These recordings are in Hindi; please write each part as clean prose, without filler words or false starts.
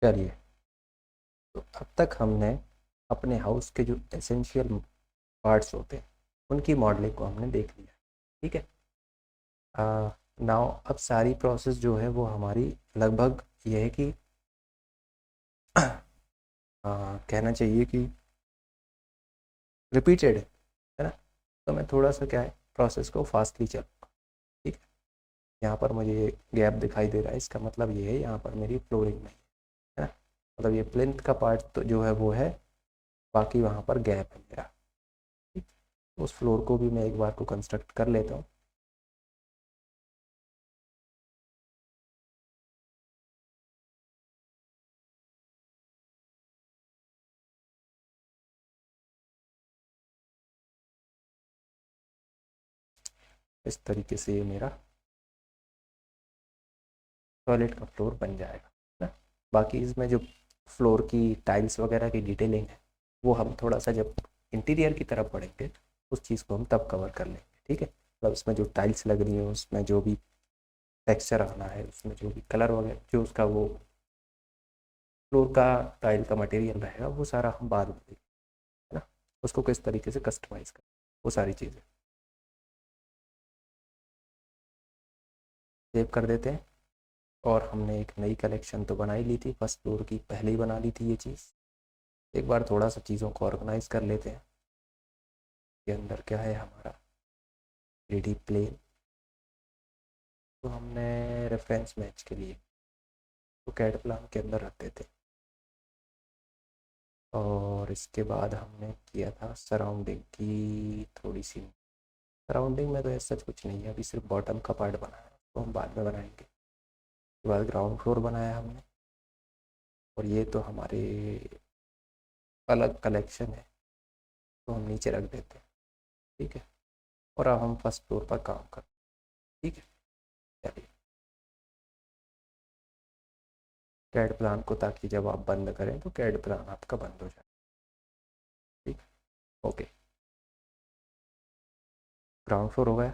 चलिए, तो अब तक हमने अपने हाउस के जो एसेंशियल पार्ट्स होते हैं उनकी मॉडलिंग को हमने देख लिया। ठीक है। नाउ अब सारी प्रोसेस जो है वो हमारी लगभग ये है कि कहना चाहिए कि रिपीटेड है ना। तो मैं थोड़ा सा क्या है प्रोसेस को फास्टली चलूँगा। ठीक है। यहाँ पर मुझे ये गैप दिखाई दे रहा है, इसका मतलब ये है यहाँ पर मेरी फ्लोरिंग नहीं है ना। मतलब ये प्लिंथ का पार्ट तो जो है वो है, बाकी वहाँ पर गैप है मेरा। ठीक। तो उस फ्लोर को भी मैं एक बार को कंस्ट्रक्ट कर लेता हूँ। इस तरीके से ये मेरा टॉयलेट का फ्लोर बन जाएगा ना। बाकी इसमें जो फ्लोर की टाइल्स वगैरह की डिटेलिंग है वो हम थोड़ा सा जब इंटीरियर की तरफ बढ़ेंगे उस चीज़ को हम तब कवर कर लेंगे। ठीक है। मतलब उसमें जो टाइल्स लग रही है, उसमें जो भी टेक्सचर आना है, उसमें जो भी कलर वगैरह जो उसका वो फ्लोर का टाइल का मटेरियल रहेगा वो सारा हम बाद में देखेंगे, है ना। उसको किस तरीके से कस्टमाइज़ करें वो सारी चीज़ें सेव कर देते हैं। और हमने एक नई कलेक्शन तो बना ही ली थी, फर्स्ट फ्लोर की पहले ही बना ली थी ये चीज़। एक बार थोड़ा सा चीज़ों को ऑर्गेनाइज कर लेते हैं। के अंदर क्या है हमारा 3D प्लेन, तो हमने रेफरेंस मैच के लिए तो कैड प्लान के अंदर रखते थे। और इसके बाद हमने किया था सराउंडिंग की थोड़ी सी। सराउंडिंग में तो ऐसा कुछ नहीं है, अभी सिर्फ बॉटम का पार्ट बनाया है, तो हम बाद में बनाएंगे। उसके बाद ग्राउंड फ्लोर बनाया हमने, और ये तो हमारे अलग कलेक्शन है तो हम नीचे रख देते हैं। ठीक है। और अब हम फर्स्ट फ्लोर पर काम करते हैं। ठीक है। चलिए, कैड प्लान को, ताकि जब आप बंद करें तो कैड प्लान आपका बंद हो जाए। ठीक। ओके। ग्राउंड फ्लोर हो गया।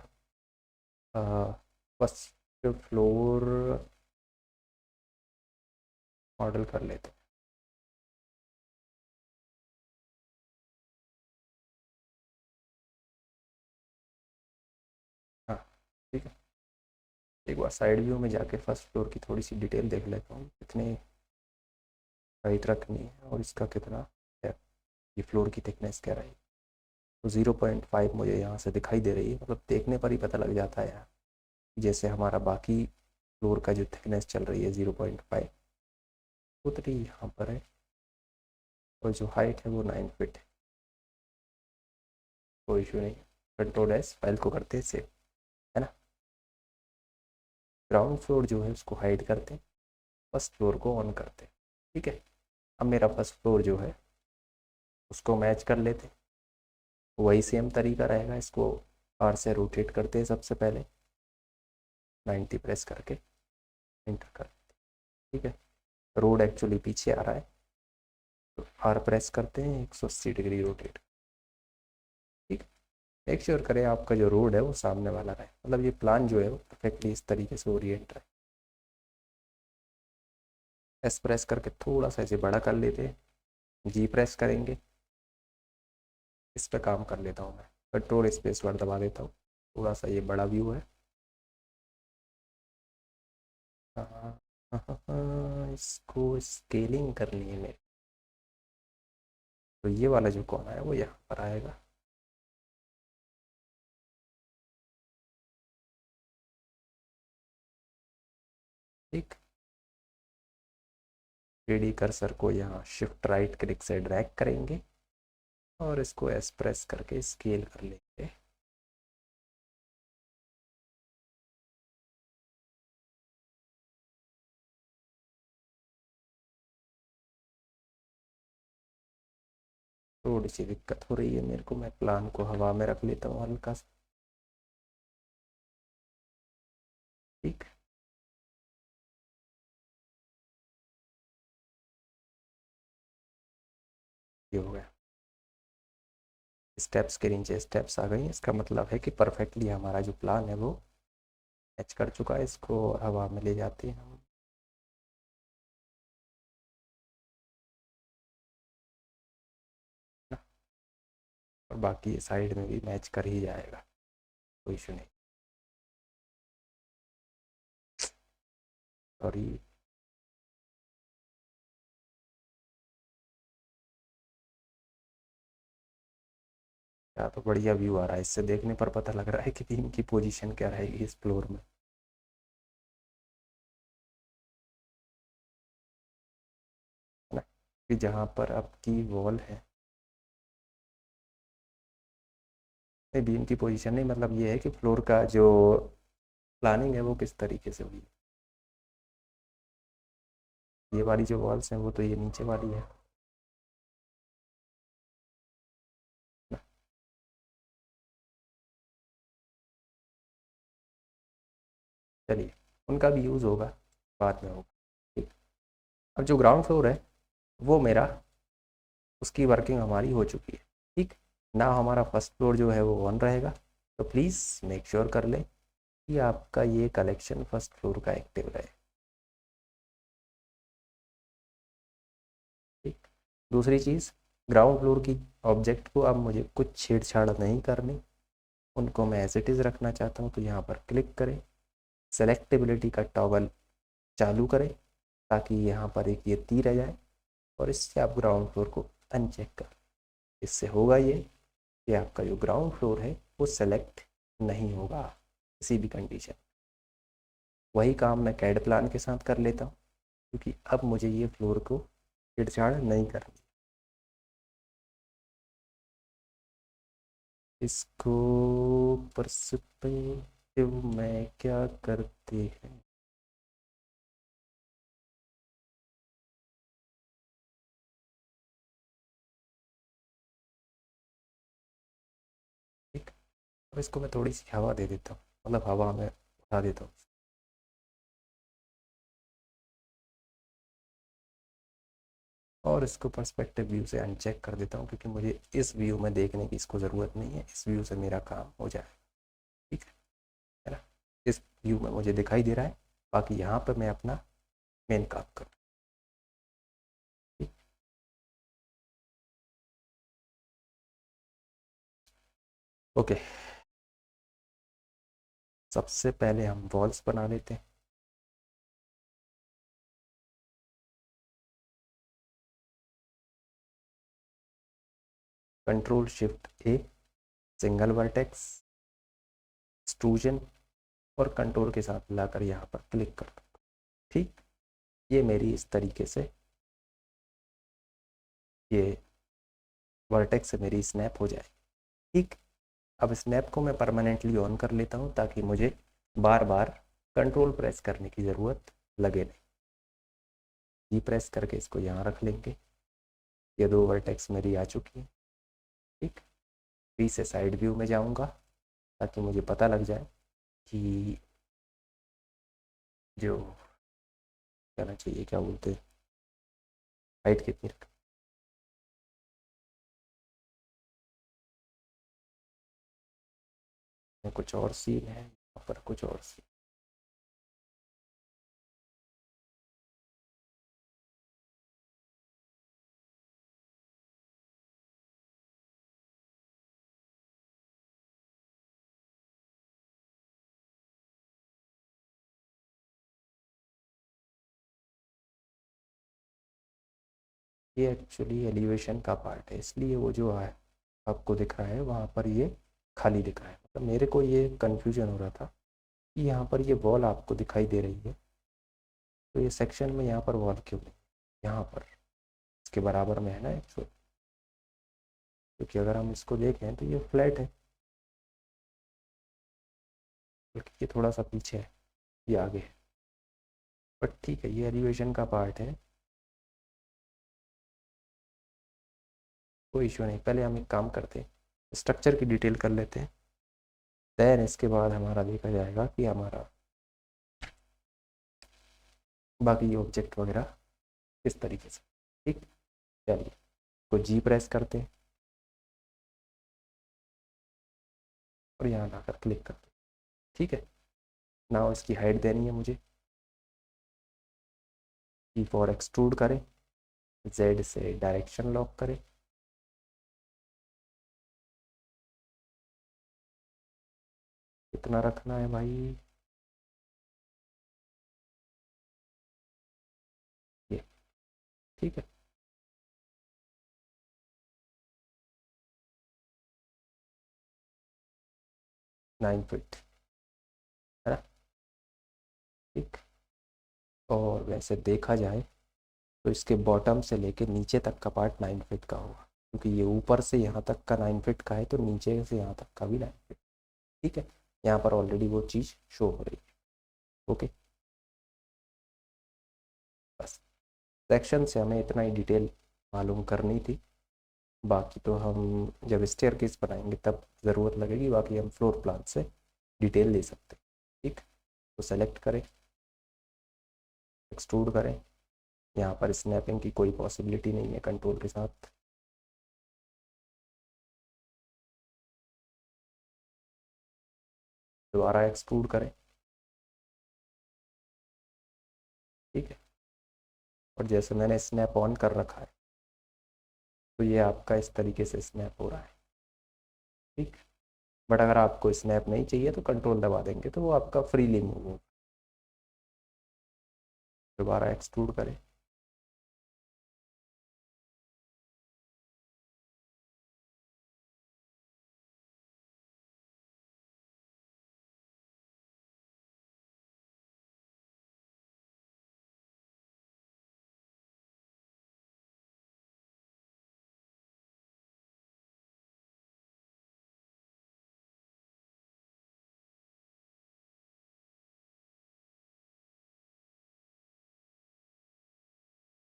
फर्स्ट फ्लोर मॉडल कर लेते हैं। हाँ। ठीक है। एक बार साइड व्यू में जाके फर्स्ट फ्लोर की थोड़ी सी डिटेल देख लेता हूँ, कितनी हाइट रखनी है और इसका कितना है, ये फ्लोर की थिकनेस क्या रही। तो 0.5 मुझे यहाँ से दिखाई दे रही है, मतलब देखने पर ही पता लग जाता है यार। जैसे हमारा बाकी फ्लोर का जो थिकनेस चल रही है 0.5, उतनी यहाँ पर है। और जो हाइट है वो 9 फीट है। कोई इशू नहीं। कंट्रोल एस फाइल को करते हैं सेव, है ना। ग्राउंड फ्लोर जो है उसको हाइड करते हैं, फर्स्ट फ्लोर को ऑन करते हैं। ठीक है। अब मेरा फर्स्ट फ्लोर जो है उसको मैच कर लेते हैं। वही सेम तरीका रहेगा, इसको आर से रोटेट करते हैं सबसे पहले, 90 प्रेस करके एंटर कर। ठीक है। रोड एक्चुअली पीछे आ रहा है, तो आर प्रेस करते हैं, 180 डिग्री रोटेट। ठीक। मेक श्योर करें आपका जो रोड है वो सामने वाला रहे, मतलब ये प्लान जो है वो परफेक्टली इस तरीके से ओरिएंट रहे। एस प्रेस करके थोड़ा सा इसे बड़ा कर लेते हैं, जी प्रेस करेंगे। इस पर काम कर लेता हूँ मैं, कंट्रोल स्पेस बार दबा देता हूँ। थोड़ा सा ये बड़ा व्यू है। हाँ, इसको स्केलिंग करनी है मेरे। तो ये वाला जो कोना है वो यहाँ पर आएगा। ठीक। 3D कर्सर को यहाँ शिफ्ट राइट क्लिक से ड्रैग करेंगे और इसको एस प्रेस करके स्केल कर लेंगे। थोड़ी सी दिक्कत हो रही है मेरे को, मैं प्लान को हवा में रख लेता हूँ हल्का सा। ठीक। ये हो गया। स्टेप्स के नीचे स्टेप्स आ गई, इसका मतलब है कि परफेक्टली हमारा जो प्लान है वो मैच कर चुका है। इसको हवा में ले जाते हैं हम। बाकी साइड में भी मैच कर ही जाएगा, कोई इशू नहीं। सॉरी। क्या तो बढ़िया व्यू आ रहा है, इससे देखने पर पता लग रहा है कि टीम की पोजीशन क्या रहेगी इस फ्लोर में। है ना, कि जहाँ पर आपकी वॉल है, नहीं बीम की पोजीशन नहीं, मतलब ये है कि फ्लोर का जो प्लानिंग है वो किस तरीके से हुई। ये वाली जो वॉल्स हैं वो तो ये नीचे वाली है ना। चलिए, उनका भी यूज़ होगा, बाद में होगा। ठीक। अब जो ग्राउंड फ्लोर है वो मेरा, उसकी वर्किंग हमारी हो चुकी है। ठीक। ना हमारा फर्स्ट फ्लोर जो है वो ऑन रहेगा, तो प्लीज़ मेक श्योर कर लें कि आपका ये कलेक्शन फर्स्ट फ्लोर का एक्टिव रहे। ठीक। दूसरी चीज़, ग्राउंड फ्लोर की ऑब्जेक्ट को अब मुझे कुछ छेड़छाड़ नहीं करनी, उनको मैं एज इट इज़ रखना चाहता हूँ। तो यहाँ पर क्लिक करें, सेलेक्टेबिलिटी का टॉगल चालू करें ताकि यहाँ पर एक ये तीर आ जाए, और इससे आप ग्राउंड फ्लोर को अनचेक कर। इससे होगा ये कि आपका जो ग्राउंड फ्लोर है वो सेलेक्ट नहीं होगा किसी भी कंडीशन। वही काम मैं कैड प्लान के साथ कर लेता हूँ, क्योंकि अब मुझे ये फ्लोर को छेड़छाड़ नहीं करनी। इसको पर्सपेक्टिव में क्या करते हैं, ठीक। अब इसको मैं थोड़ी सी हवा दे देता हूँ, मतलब हवा में उठा देता हूँ, और इसको पर्सपेक्टिव व्यू से अनचेक कर देता हूँ, क्योंकि मुझे इस व्यू में देखने की इसको ज़रूरत नहीं है। इस व्यू से मेरा काम हो जाए, ठीक है ना। इस व्यू में मुझे दिखाई दे रहा है, बाकी यहाँ पर मैं अपना मेन काम करूँ। ठीक। ओके, सबसे पहले हम वॉल्स बना लेते हैं। कंट्रोल शिफ्ट ए, सिंगल वर्टेक्स, एक्सट्रूजन, और कंट्रोल के साथ लाकर यहाँ पर क्लिक कर दो। ठीक। ये मेरी इस तरीके से ये वर्टेक्स से मेरी स्नैप हो जाए। ठीक। अब स्नैप को मैं परमानेंटली ऑन कर लेता हूँ ताकि मुझे बार बार कंट्रोल प्रेस करने की ज़रूरत लगे नहीं। जी प्रेस करके इसको यहाँ रख लेंगे। ये दो वर्टेक्स मेरी आ चुकी है। ठीक। बी से साइड व्यू में जाऊँगा ताकि मुझे पता लग जाए कि जो कहना चाहिए, क्या बोलते हैं, हाइट कितनी रख। कुछ और सीन है यहाँ पर, कुछ और सीन। ये एक्चुअली एलिवेशन का पार्ट है, इसलिए वो जो है आपको दिख रहा है वहाँ पर ये खाली दिख रहा है। मतलब मेरे को ये कन्फ्यूजन हो रहा था कि यहाँ पर ये वॉल आपको दिखाई दे रही है, तो ये सेक्शन में यहाँ पर वॉल क्यों नहीं, यहाँ पर इसके बराबर में है ना एक्चुअल। क्योंकि अगर हम इसको देखें तो ये फ्लैट है, बल्कि ये थोड़ा सा पीछे है, ये आगे है। बट ठीक है, ये एलिवेशन का पार्ट है, कोई इशू नहीं। पहले हम एक काम करते हैं, स्ट्रक्चर की डिटेल कर लेते हैं, देन इसके बाद हमारा देखा जाएगा कि हमारा बाकी ऑब्जेक्ट वगैरह किस तरीके से। ठीक। चलिए, तो जी प्रेस करते हैं और यहाँ लाकर क्लिक करते हैं। ठीक है। ना इसकी हाइट देनी है मुझे, ई फॉर एक्सट्रूड करें, जेड से डायरेक्शन लॉक करें, इतना रखना है भाई, ये ठीक है। नाइन फिट है ना, ठीक। और वैसे देखा जाए तो इसके बॉटम से लेके नीचे तक का पार्ट 9 फीट का होगा, क्योंकि ये ऊपर से यहाँ तक का 9 फीट का है तो नीचे से यहाँ तक का भी 9 फीट। ठीक है, यहाँ पर ऑलरेडी वो चीज़ शो हो रही है। ओके, बस सेक्शन से हमें इतना ही डिटेल मालूम करनी थी। बाकी तो हम जब स्टेयरकेस बनाएंगे तब ज़रूरत लगेगी, बाकी हम फ्लोर प्लान से डिटेल दे सकते हैं। ठीक, तो सेलेक्ट करें, एक्सट्रूड करें। यहाँ पर स्नैपिंग की कोई पॉसिबिलिटी नहीं है कंट्रोल के साथ। दोबारा एक्सट्रूड करें, ठीक है। और जैसे मैंने स्नैप ऑन कर रखा है तो ये आपका इस तरीके से स्नैप हो रहा है, ठीक। बट अगर आपको स्नैप नहीं चाहिए तो कंट्रोल दबा देंगे तो वो आपका फ्रीली मूव होगा। दोबारा एक्सट्रूड करें,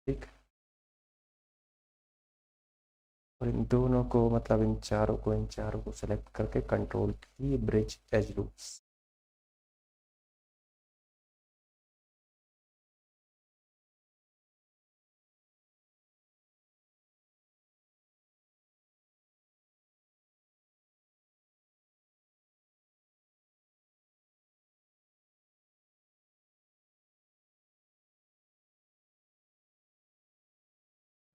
ठीक। और इन दोनों को मतलब इन चारों को सेलेक्ट करके कंट्रोल की ब्रिज एज लूप्स।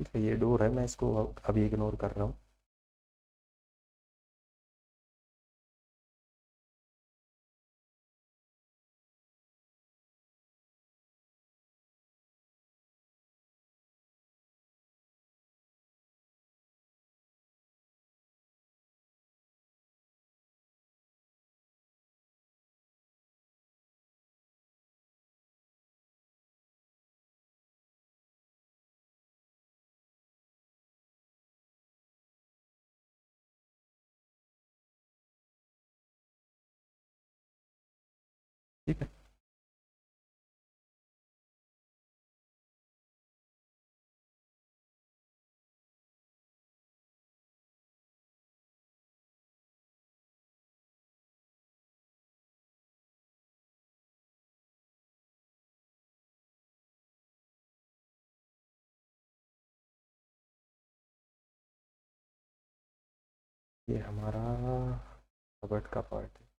ठीक है, ये डोर है, मैं इसको अभी इग्नोर कर रहा हूँ। ठीक है, ये हमारा कबर्ड का पार्ट है।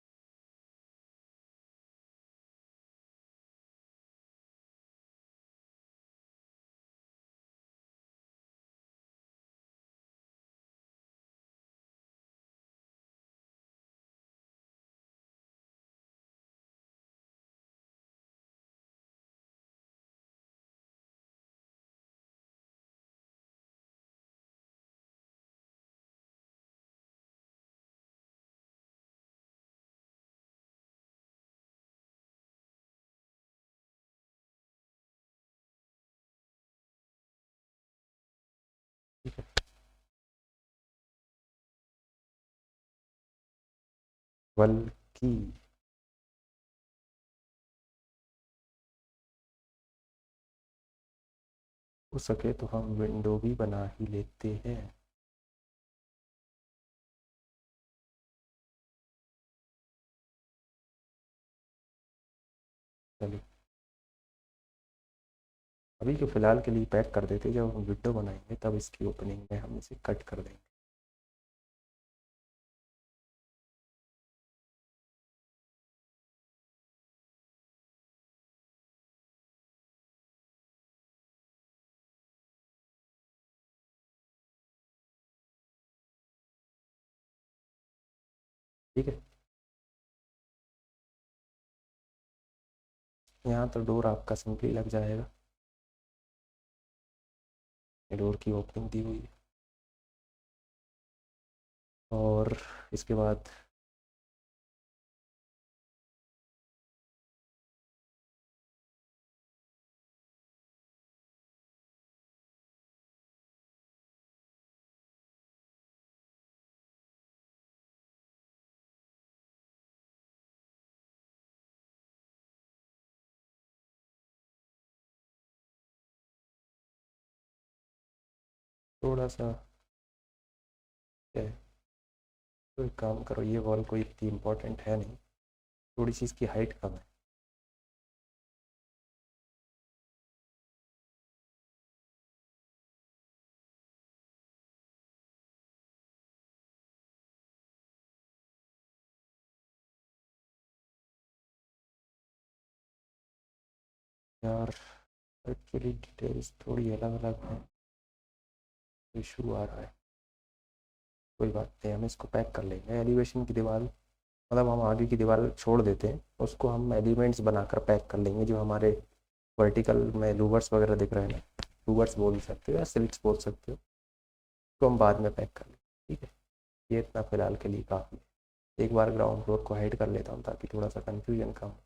ठीक है, बल्कि हो सके तो हम विंडो भी बना ही लेते हैं। चलिए, अभी के फ़िलहाल के लिए पैक कर देते, जब हम विंडो बनाएंगे तब इसकी ओपनिंग में हम इसे कट कर देंगे। ठीक है, यहाँ तो डोर आपका सिंपली लग जाएगा, डोर की ओपनिंग दी हुई है। और इसके बाद थोड़ा सा क्या है, तो एक काम करो, ये वॉल कोई इतनी इम्पोर्टेंट है नहीं, थोड़ी सी इसकी हाइट कम है। यार एक्चुअली डिटेल्स थोड़ी अलग अलग हैं, इशू आ रहा है। कोई बात नहीं, हम इसको पैक कर लेंगे। एलिवेशन की दीवार, मतलब हम आगे की दीवार छोड़ देते हैं, उसको हम एलिमेंट्स बनाकर पैक कर लेंगे। जो हमारे वर्टिकल में लूवर्स वगैरह दिख रहे हैं ना, लूवर्स बोल सकते हो या सिल्ट्स बोल सकते हो, तो हम बाद में पैक कर लेंगे। ठीक है, ये इतना फ़िलहाल के लिए काफ़ी है। एक बार ग्राउंड फ्लोर को हाइड कर लेता हूँ ताकि थोड़ा सा कन्फ्यूजन कम हो।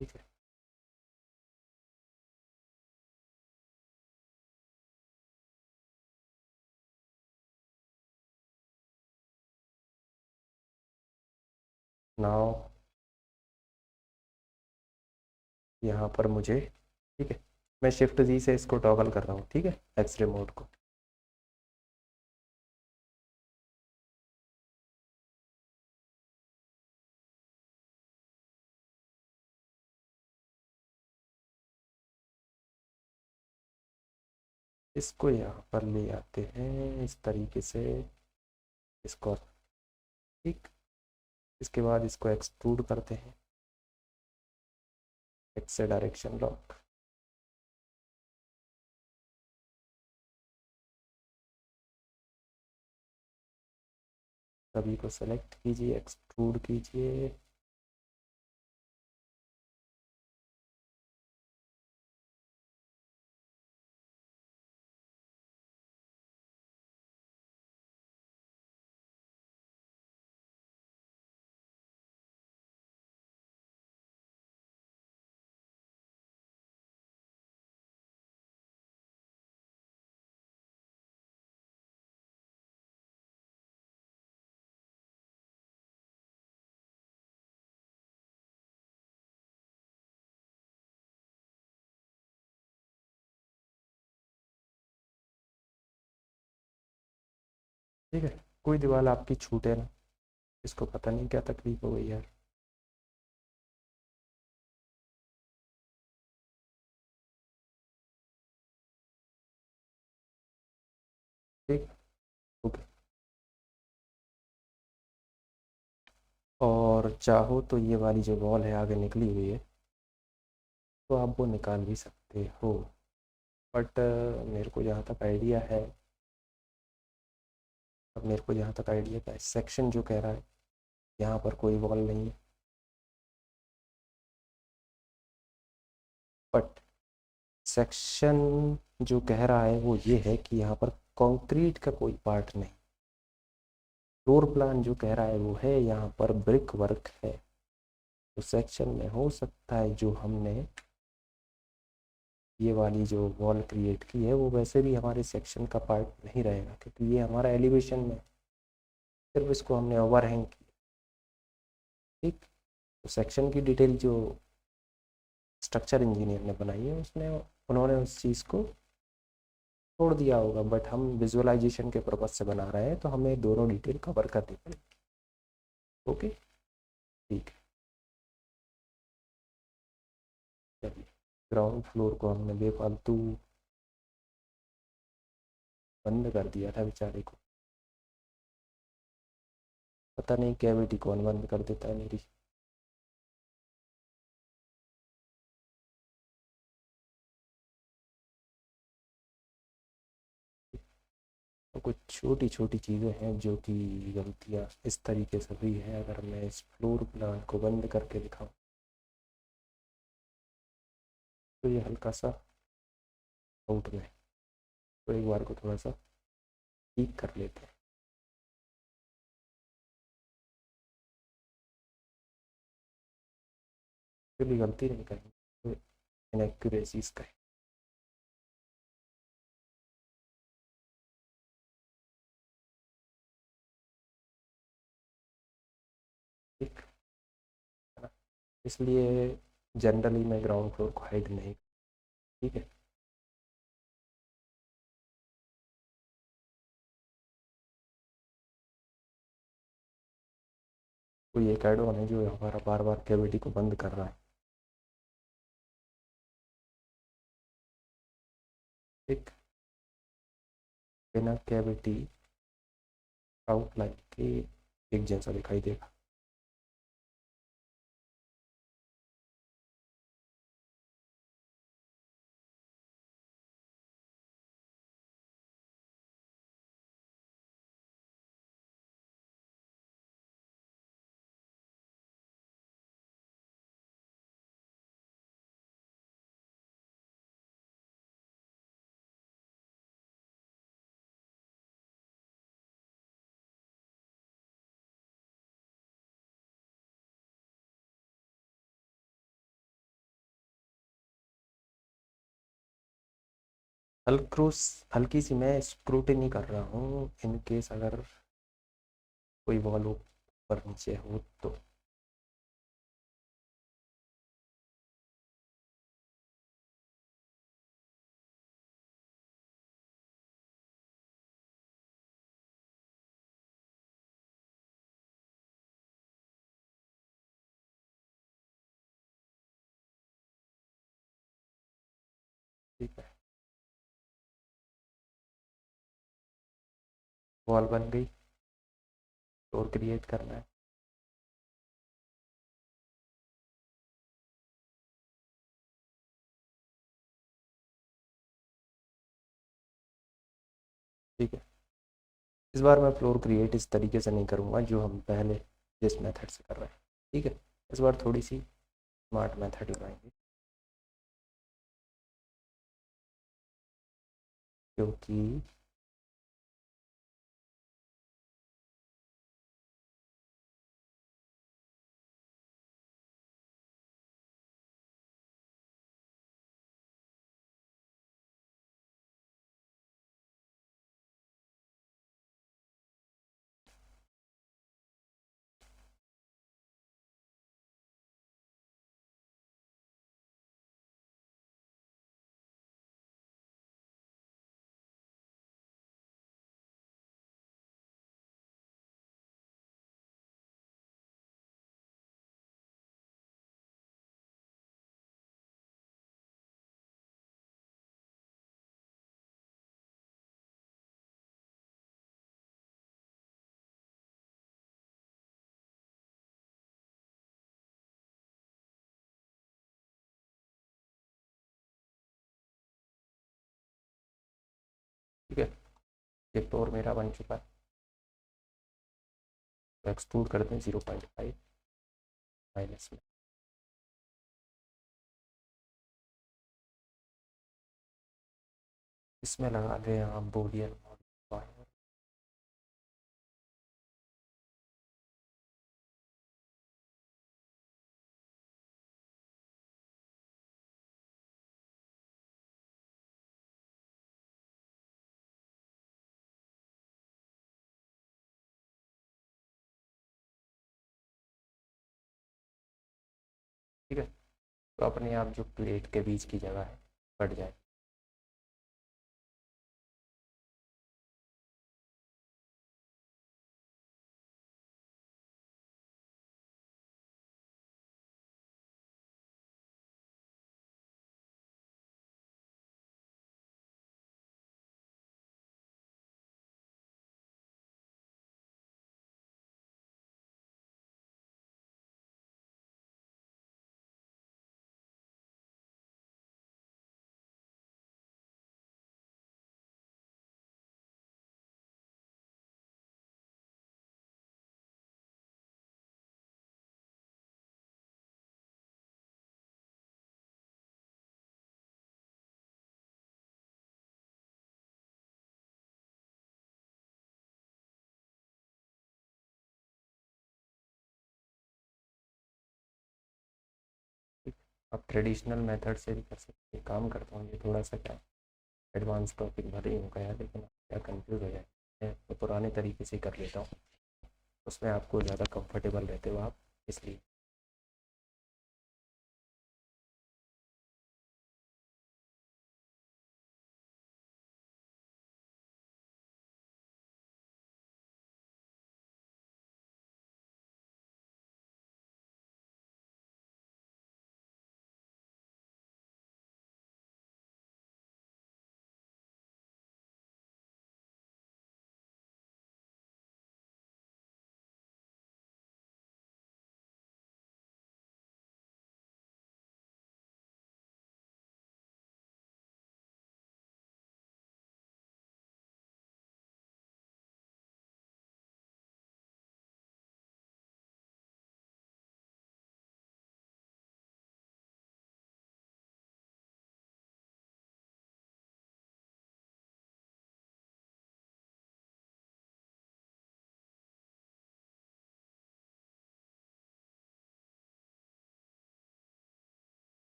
ठीक है, नाउ यहाँ पर मुझे, ठीक है, मैं शिफ्ट जी से इसको टॉगल कर रहा हूँ, ठीक है, एक्सरे मोड को। इसको यहाँ पर ले आते हैं इस तरीके से, इसको, ठीक। इसके बाद इसको एक्सट्रूड करते हैं, एक्स से डायरेक्शन लॉक। सभी को सेलेक्ट कीजिए, एक्सट्रूड कीजिए। ठीक है, कोई दीवार आपकी छूटे ना, इसको पता नहीं क्या तकलीफ हो गई यार। ठीक, ओके। और चाहो तो ये वाली जो वॉल है आगे निकली हुई है, तो आप वो निकाल भी सकते हो, बट मेरे को जहाँ तक आइडिया है, अब मेरे को जहाँ तक आइडिया का सेक्शन जो कह रहा है, यहाँ पर कोई वॉल नहीं है, बट सेक्शन जो कह रहा है वो ये है कि यहाँ पर कंक्रीट का कोई पार्ट नहीं। फ्लोर प्लान जो कह रहा है वो है यहाँ पर ब्रिक वर्क है। तो सेक्शन में हो सकता है जो हमने ये वाली जो वॉल क्रिएट की है वो वैसे भी हमारे सेक्शन का पार्ट नहीं रहेगा, क्योंकि ये हमारा एलिवेशन में, सिर्फ इसको हमने ओवरहैंग किया। ठीक, तो सेक्शन की डिटेल जो स्ट्रक्चर इंजीनियर ने बनाई है उसने, उन्होंने उस चीज़ को छोड़ दिया होगा, बट हम विजुअलाइजेशन के पर्पज से बना रहे हैं तो हमें दोनों डिटेल कवर करनी पड़ेगी। ओके, ठीक है, चलिए। ग्राउंड फ्लोर को हमने बेफालतू बंद कर दिया था बेचारे को, पता नहीं कैविटी कौन बंद कर देता है मेरी। कुछ छोटी छोटी चीज़ें हैं जो कि गलतियाँ इस तरीके से हुई हैं। अगर मैं इस फ्लोर प्लान को बंद करके दिखाऊं तो ये हल्का सा आउट में, तो एक बार को थोड़ा सा ठीक कर लेते हैं। फिर भी गलती नहीं करेंगे, इनएक्यूरेसीज कहें। ठीक है ना, इसलिए जनरली मैं ग्राउंड फ्लोर को हाइड नहीं। ठीक है। कोई एक ऐड ऑन है जो हमारा बार बार कैविटी को बंद कर रहा है। ठीक। बिना कैविटी आउटलाइन के एक जैसा दिखाई देगा। हल्क्रोस हल्की सी मैं स्क्रूटनी कर रहा हूँ, इन केस अगर कोई वॉल ऊपर नीचे हो तो। ठीक है, वॉल बन गई। फ्लोर क्रिएट करना है। ठीक है, इस बार मैं फ्लोर क्रिएट इस तरीके से नहीं करूँगा जो हम पहले जिस मेथड से कर रहे हैं। ठीक है, इस बार थोड़ी सी स्मार्ट मेथड लगाएंगे, क्योंकि ठीक है, ये फ्लोर मेरा बन चुका है। तो एक्सट्रूड करते हैं 0.5 माइनस में। इसमें लगा दें आप बोरियन मॉडिफायर। ठीक है, तो अपने आप जो प्लेट के बीच की जगह है बढ़ जाए। आप ट्रेडिशनल मेथड से भी कर सकते हैं। काम करता हूँ ये थोड़ा सा क्या एडवांस टॉपिक भले ही होगा यार, लेकिन आप क्या कंफ्यूज हो जाए, मैं तो पुराने तरीके से ही कर लेता हूँ, उसमें आपको ज़्यादा कंफर्टेबल रहते हो आप, इसलिए।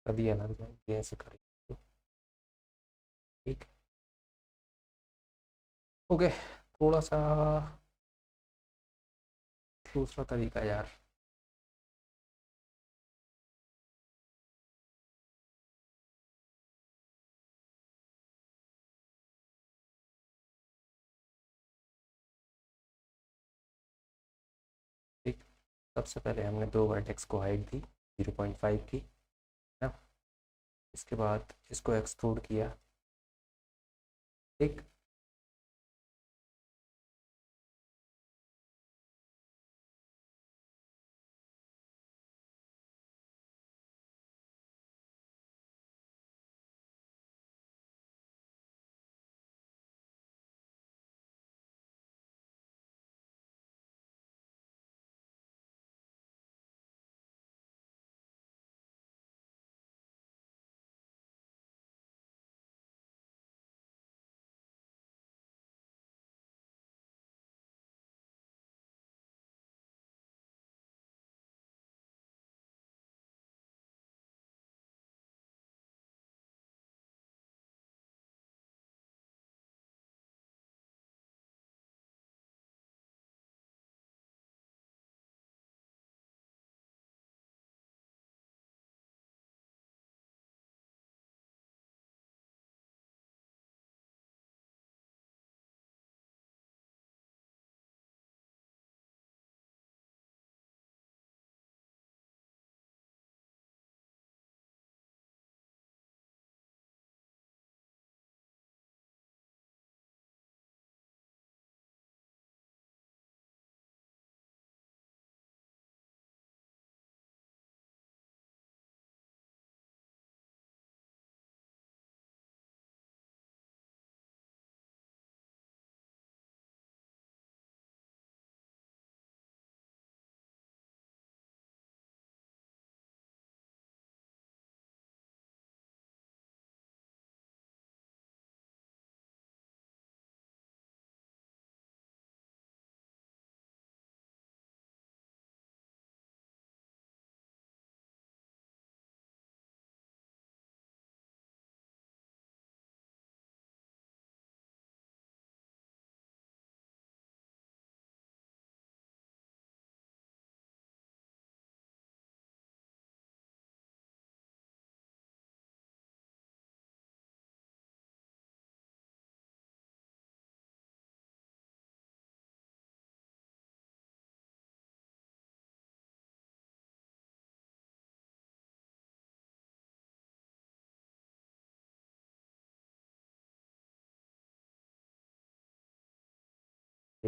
तभी अलग ये ऐसे करें, ठीक। ओके, थोड़ा सा दूसरा तरीका यार। ठीक, सबसे पहले हमने दो वर्टेक्स को हाइट दी 0.5 की, है ना। इसके बाद इसको एक्सट्रूड किया, ठीक।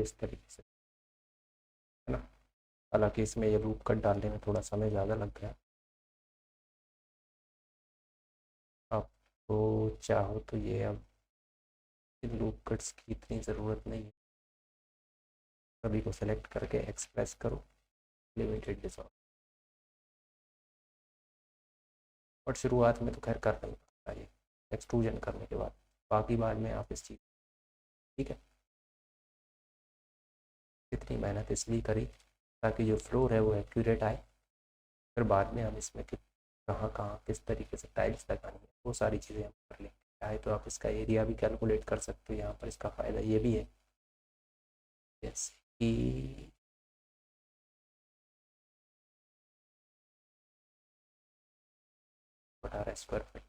इस तरीके से, है ना। हालांकि इसमें ये लूप कट डालने में थोड़ा समय ज़्यादा लग गया। आपको चाहो तो ये अब इन लूप कट्स की इतनी ज़रूरत नहीं है। सभी को सेलेक्ट करके एक्सप्रेस करो लिमिटेड डिसऑर्डर। और शुरुआत में तो खैर करना ही पड़ता है ये एक्सट्रूजन करने के बाद, बाकी बाद में आप इस चीज़, ठीक है। इतनी मेहनत इसलिए करी ताकि जो फ्लोर है वो एक्यूरेट आए, फिर बाद में हम इसमें कहाँ कहाँ किस तरीके से टाइल्स लगानी है वो सारी चीज़ें हम कर लेंगे। चाहे तो आप इसका एरिया भी कैलकुलेट कर सकते हो, यहाँ पर इसका फ़ायदा ये भी है जैसे कि 18 स्क्वायर फीट।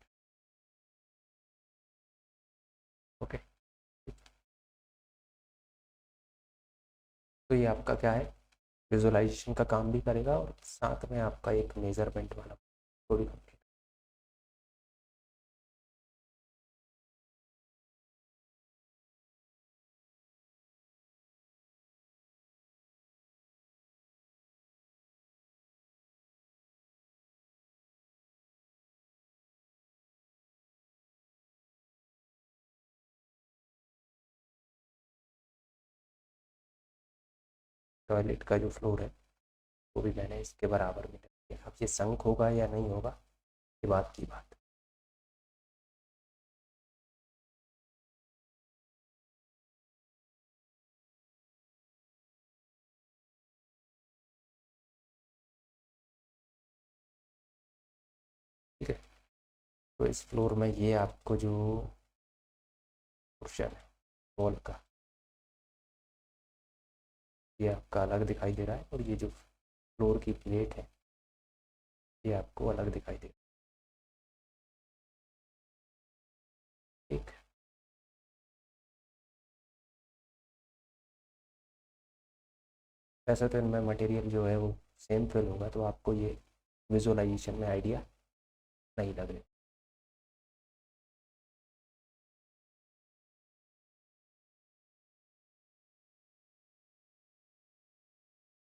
ओके, तो ये आपका क्या है, विजुअलाइजेशन का काम भी करेगा और साथ में आपका एक मेजरमेंट वाला वो भी कंप्लीट। टॉयलेट का जो फ्लोर है वो भी मैंने इसके बराबर में कर दिया। अब ये संक होगा या नहीं होगा ये बात की बात। ठीक है, तो इस फ्लोर में ये आपको जो पोर्शन है वॉल का, ये आपका अलग दिखाई दे रहा है, और ये जो फ्लोर की प्लेट है ये आपको अलग दिखाई दे रहा है। ठीक, वैसे तो इनमें मटेरियल जो है वो सेम फिल होगा, तो आपको ये विजुअलाइजेशन में आइडिया नहीं लग रहा।